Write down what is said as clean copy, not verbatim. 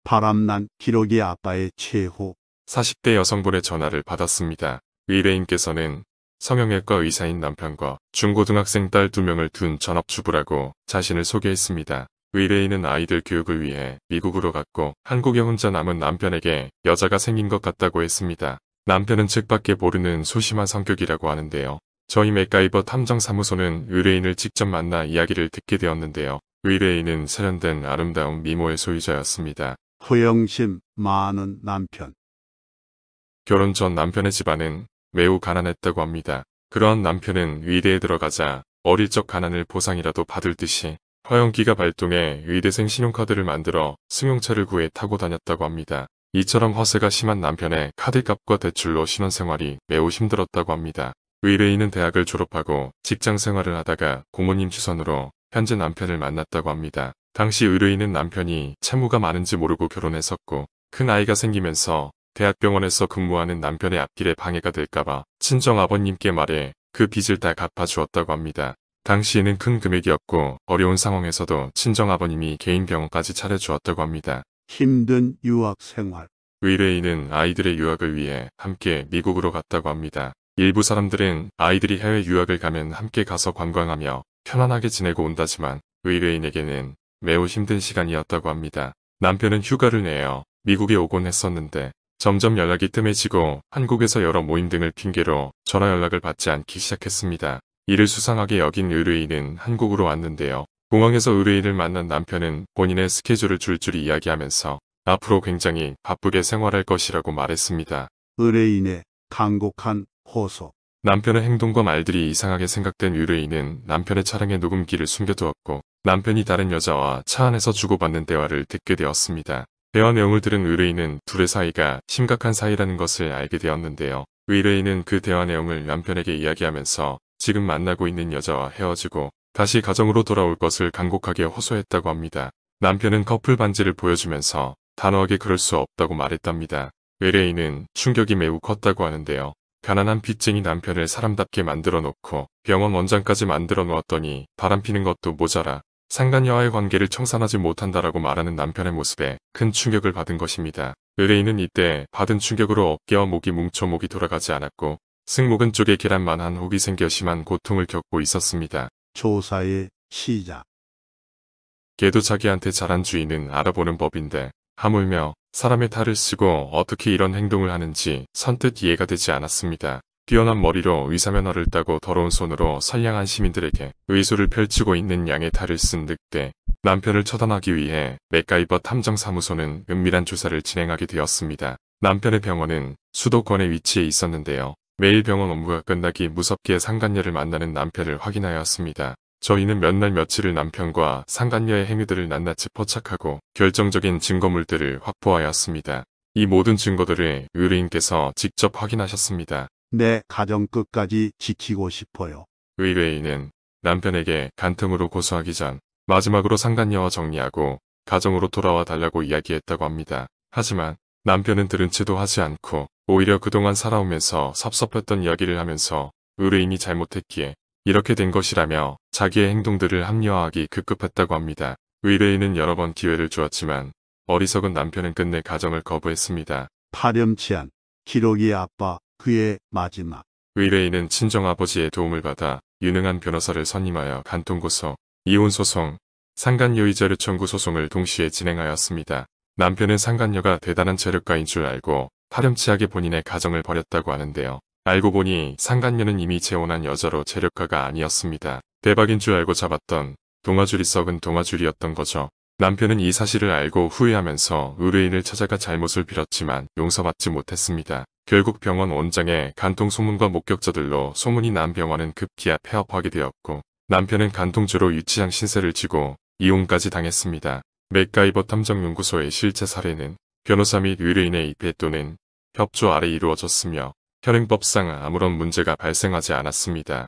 바람난 기러기 아빠의 최후. 40대 여성분의 전화를 받았습니다. 의뢰인께서는 성형외과 의사인 남편과 중고등학생 딸 2명을 둔 전업주부라고 자신을 소개했습니다. 의뢰인은 아이들 교육을 위해 미국으로 갔고 한국에 혼자 남은 남편에게 여자가 생긴 것 같다고 했습니다. 남편은 책밖에 모르는 소심한 성격이라고 하는데요. 저희 맥가이버 탐정사무소는 의뢰인을 직접 만나 이야기를 듣게 되었는데요. 의뢰인은 세련된 아름다운 미모의 소유자였습니다. 허영심 많은 남편. 결혼 전 남편의 집안은 매우 가난했다고 합니다. 그러한 남편은 의대에 들어가자 어릴 적 가난을 보상이라도 받을 듯이 허영기가 발동해 의대생 신용카드를 만들어 승용차를 구해 타고 다녔다고 합니다. 이처럼 허세가 심한 남편의 카드값과 대출로 신혼생활이 매우 힘들었다고 합니다. 의뢰인은 대학을 졸업하고 직장생활을 하다가 고모님 추선으로 현재 남편을 만났다고 합니다. 당시 의뢰인은 남편이 채무가 많은지 모르고 결혼했었고 큰 아이가 생기면서 대학병원에서 근무하는 남편의 앞길에 방해가 될까봐 친정아버님께 말해 그 빚을 다 갚아주었다고 합니다. 당시에는 큰 금액이었고 어려운 상황에서도 친정아버님이 개인 병원까지 차려주었다고 합니다. 힘든 유학 생활. 의뢰인은 아이들의 유학을 위해 함께 미국으로 갔다고 합니다. 일부 사람들은 아이들이 해외 유학을 가면 함께 가서 관광하며 편안하게 지내고 온다지만 의뢰인에게는 매우 힘든 시간이었다고 합니다. 남편은 휴가를 내어 미국에 오곤 했었는데 점점 연락이 뜸해지고 한국에서 여러 모임 등을 핑계로 전화 연락을 받지 않기 시작했습니다. 이를 수상하게 여긴 의뢰인은 한국으로 왔는데요. 공항에서 의뢰인을 만난 남편은 본인의 스케줄을 줄줄이 이야기하면서 앞으로 굉장히 바쁘게 생활할 것이라고 말했습니다. 의뢰인의 간곡한 호소. 남편의 행동과 말들이 이상하게 생각된 의뢰인은 남편의 차량에 녹음기를 숨겨두었고 남편이 다른 여자와 차 안에서 주고받는 대화를 듣게 되었습니다. 대화 내용을 들은 의뢰인은 둘의 사이가 심각한 사이라는 것을 알게 되었는데요. 의뢰인은 그 대화 내용을 남편에게 이야기하면서 지금 만나고 있는 여자와 헤어지고 다시 가정으로 돌아올 것을 간곡하게 호소했다고 합니다. 남편은 커플 반지를 보여주면서 단호하게 그럴 수 없다고 말했답니다. 의뢰인은 충격이 매우 컸다고 하는데요. 가난한 빚쟁이 남편을 사람답게 만들어 놓고 병원 원장까지 만들어 놓았더니 바람피는 것도 모자라 상간녀와의 관계를 청산하지 못한다라고 말하는 남편의 모습에 큰 충격을 받은 것입니다. 의뢰인은 이때 받은 충격으로 어깨와 목이 뭉쳐 목이 돌아가지 않았고 승모근 쪽에 계란만한 혹이 생겨 심한 고통을 겪고 있었습니다. 조사의 시작. 걔도 자기한테 잘한 주인은 알아보는 법인데 하물며 사람의 탈을 쓰고 어떻게 이런 행동을 하는지 선뜻 이해가 되지 않았습니다. 뛰어난 머리로 의사면허를 따고 더러운 손으로 선량한 시민들에게 의술을 펼치고 있는 양의 탈을 쓴 늑대. 남편을 처단하기 위해 맥가이버 탐정사무소는 은밀한 조사를 진행하게 되었습니다. 남편의 병원은 수도권에 위치해 있었는데요. 매일 병원 업무가 끝나기 무섭게 상간녀를 만나는 남편을 확인하였습니다. 저희는 몇 날 며칠을 남편과 상간녀의 행위들을 낱낱이 포착하고 결정적인 증거물들을 확보하였습니다. 이 모든 증거들을 의뢰인께서 직접 확인하셨습니다. 내 가정 끝까지 지키고 싶어요. 의뢰인은 남편에게 간통으로 고소하기 전 마지막으로 상간녀와 정리하고 가정으로 돌아와 달라고 이야기했다고 합니다. 하지만 남편은 들은 채도 하지 않고 오히려 그동안 살아오면서 섭섭했던 이야기를 하면서 의뢰인이 잘못했기에 이렇게 된 것이라며 자기의 행동들을 합리화하기 급급했다고 합니다. 의뢰인은 여러 번 기회를 주었지만 어리석은 남편은 끝내 가정을 거부했습니다. 파렴치한 기러기 아빠 그의 마지막. 의뢰인은 친정아버지의 도움을 받아 유능한 변호사를 선임하여 간통고소, 이혼소송, 상간녀이자료 청구 소송을 동시에 진행하였습니다. 남편은 상간녀가 대단한 재력가인 줄 알고 파렴치하게 본인의 가정을 버렸다고 하는데요. 알고 보니 상간녀는 이미 재혼한 여자로 재력가가 아니었습니다. 대박인 줄 알고 잡았던 동아줄이 썩은 동아줄이었던 거죠. 남편은 이 사실을 알고 후회하면서 의뢰인을 찾아가 잘못을 빌었지만 용서받지 못했습니다. 결국 병원 원장의 간통 소문과 목격자들로 소문이 난 병원은 급기야 폐업하게 되었고 남편은 간통죄로 유치장 신세를 지고 이혼까지 당했습니다. 맥가이버 탐정연구소의 실제 사례는 변호사 및 의뢰인의 입회 또는 협조 아래 이루어졌으며 현행법상 아무런 문제가 발생하지 않았습니다.